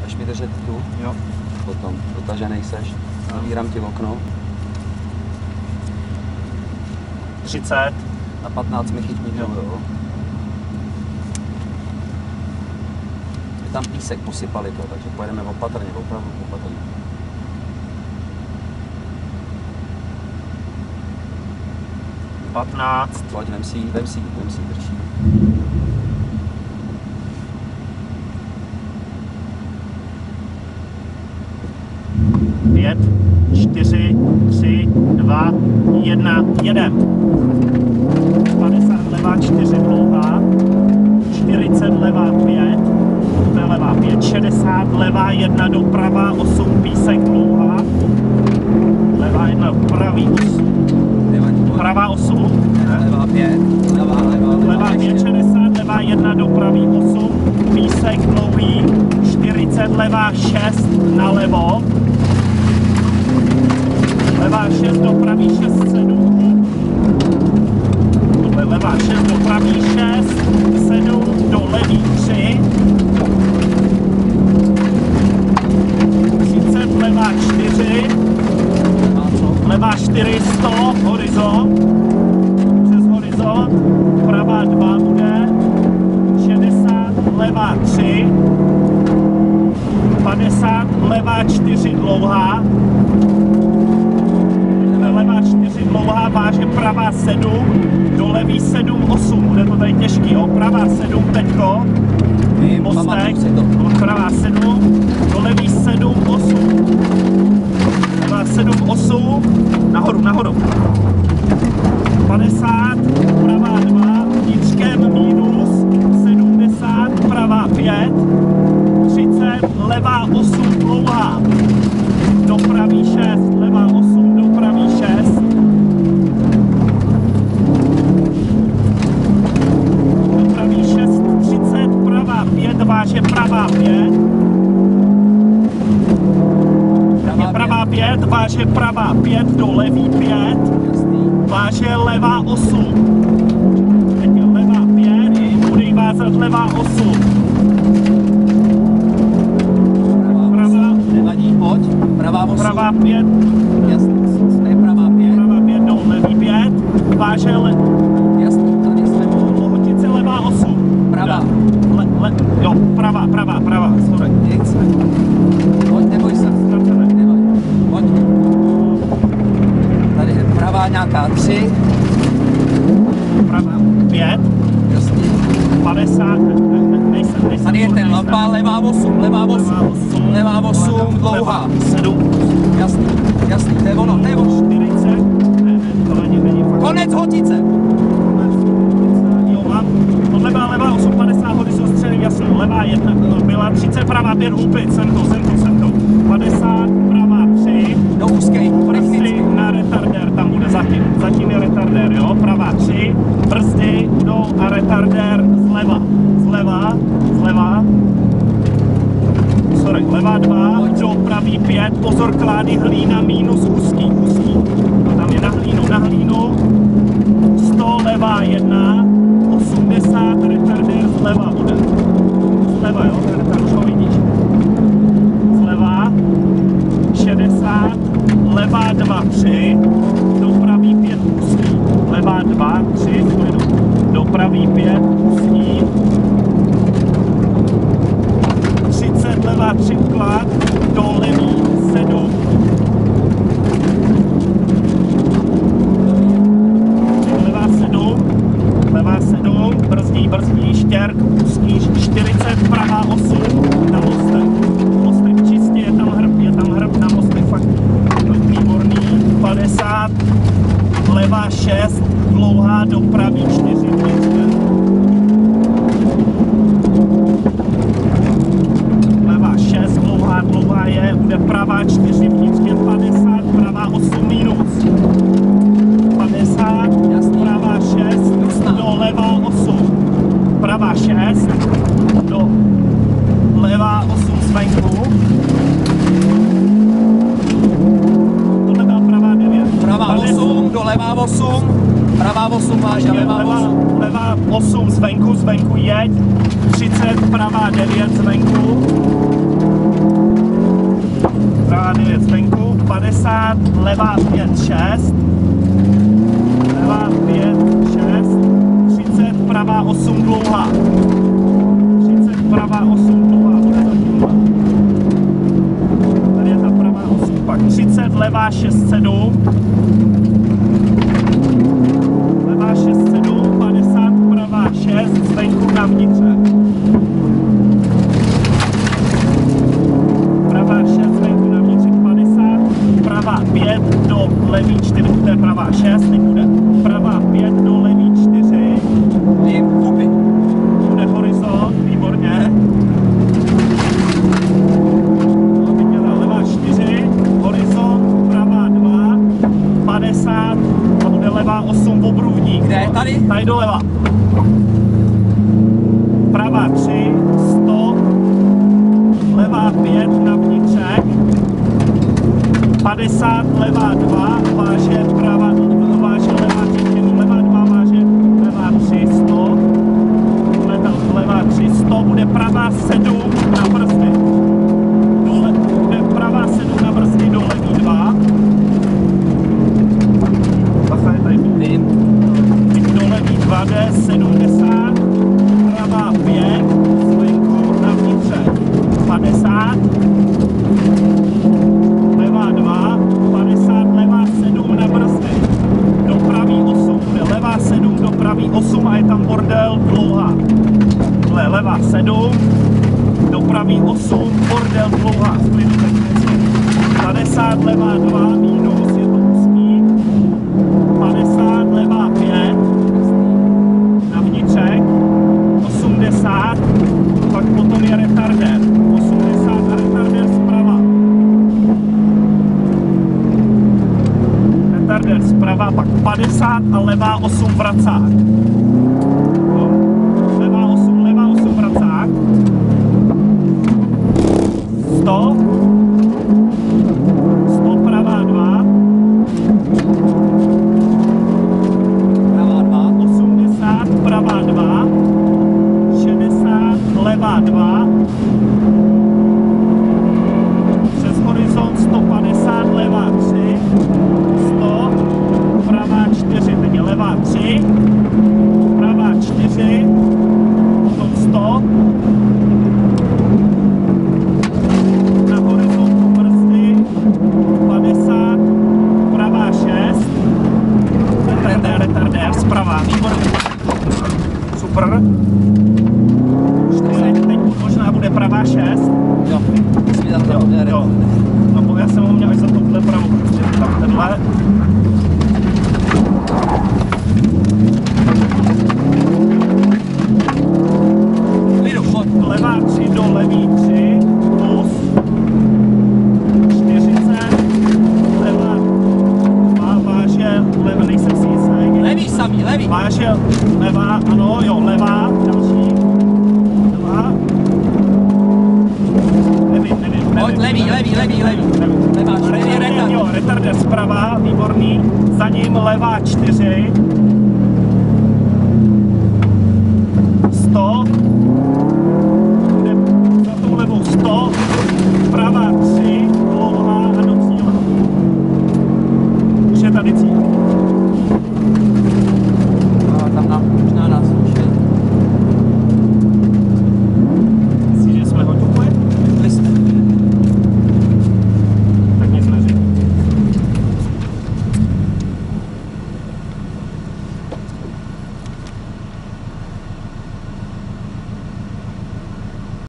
Až mi držet tu? Jo. Potom, dotaženej seš. Zavírám ti okno. 30. A 15 mi chytní to, jo. Je tam písek, posypali to, takže pojedeme opatrně, opravdu opatrně. Pojď, vem si, drží. Pět, 4, 3, 2, 1, jedem. 50 levá, 4 dlouhá, 40 levá, 5, to je levá 5, 60 levá, 1 doprava, 8 písek dlouhá, levá 1 pravý 8, pravá 8, levá 5, levá 5, 60 levá 1 dopravý 8, písek dlouhý, 40 levá 6 nalevo, levá 6 dopraví 6, 7, tohle levá 6 dopraví 6, 7 do levý 3, 30 levá 4, levá 4, 100, horizont, přes horizont, pravá 2 bude, 60 levá 3, 50 levá 4 dlouhá, levá 4 dlouhá, váže pravá 7, do levý 7, 8, bude to tady těžký, jo, pravá 7 teďko, mostek, pravá 7, do levý 7, 8, levá 7, 8, nahoru, 50, pravá 2, vnitřkem minus, 70, pravá 5, 30, levá 8 dlouhá, dopraví 6, levá 8, dopraví 6, dopraví 6, 30, pravá 5, váže pravá 5, pravá 5, váže pravá 5, do levý 5, váže levá 8, teď je levá 5, bude jí vázat levá 8, pravá 8. Pravá 5. Jasný, to je pravá 5. Pravá 5 do levý 5. Váže Jasný, tady jsme. Lohotice levá 8. Pravá. Jo, pravá, sorry. Nic. Pojď, neboj se. Pojď. Tady je pravá nějaká 3. Pravá 5. Jasný. 50. Nejsem. Tady je ten lampa, levá 8, levá 8, dlouhá. 7. Jasný, to je ono. 40. To není fakt. Konec hotice. Jo, mám. Tohle byla levá 8, 50 hody jsou střely, jasný. Levá 1 byla 30, pravá 5, hupit, sem to. 50, pravá 3. Do úzkej, brzdy na retardér, tam bude zatím je retardér, jo. Pravá 3, brzdy budou a retardér zleva. Sorry, levá 2, do pravý 5, pozor, klády, hlína, minus, úzký. Tam je na hlínu, 100, levá 1, 80, retardér zleva bude. Zleva, jo, retardér, už ho vidíš. Zleva, 60, levá 2, 3, do pravý 5, úzký. Levá 2, 3, do pravý 5, úzký. 30, levá 3 klad, do levý 7. Levá 7, brzdí, štěrk, úzký, 40, pravá 8, na mostek čistě, je tam hrb na mostek, fakt výborný, 50, levá 6, dlouhá, do pravý 4, levá 6, dlouhá je, bude pravá 4, vnitřkem 50, pravá 8 minus, 50, pravá 6, do levá 8, pravá 6, do levá 8 zvenku, tohle byla pravá 9, pravá 8, do levá 8, pravá 8 váže, levá 8, levá 8 zvenku jeď, 30, pravá 9 zvenku, pravá 9 zvenku, 50, levá 5, 6, levá 5, 6, 30, pravá 8 dlouhá, 30, pravá 8 dlouhá, bude to tímhle. Tady je ta pravá 8, pak 30, levá 6, 7, levá 6, 7, 50, pravá 6, zvenku na vnitře. Pravá 6, zvenku na vnitřek 50, pravá 5 do levý 4, to je pravá 6, teď bude pravá 5 do levý 4. Bude horizont, výborně. No, teď je levá 4, horizont, pravá 2, 50 a bude levá 8 obrubník. Kde? Tady? Tady doleva. Pravá 3, 100, levá 5 na vnitřek, 50, levá 2, váže pravá, váže levá 3, levá 2, váže levá 3, 100, levá 3, 100, bude pravá 7 na brzdy, bude pravá 7 na brzdy do levý 2, bacha je tady, teď do levý 2 jde 70, pravá 5, zvenku na vnitřek, 50, levá 2, 50, levá 7 na brzdy, do pravý 8, bude levá 7 do pravý 8 a je tam bordel dlouhá. Tohle levá 7, do pravý 8, bordel dlouhá, 50, levá 2, minus, je to úzký, 50, levá 5, na vnitřek, 80, pak potom je retardér, 80 a retardér zprava. Retardér zprava, pak 50 a levá 8 vracák. Levá 8 vracák. 100, 100 pravá 2. Pravá 2. 80 pravá 2. 60 levá 2. Přes horizont 150 levá 3. 100 pravá 4, teď je levá 3. Pravá 4. Potom 100. Na horizontu brzdy 50 pravá 6. Retardér zprava, výborně. Super. 4, teď možná bude pravá 6. Jo, musí tam to bude Jo. No, já jsem ho měl až za tohle pravou, protože tam tenhle. Lidu, chod. Levá 3 do levý 3 plus 40, levá 2 váže, levá, nejsem si jistý. Levý samý, levý. Váže levá, ano, jo, levá, další, levá. Nevím. Pojď, levý. Levá 4, Jo, retardér zprava, výborný, za ním levá 4,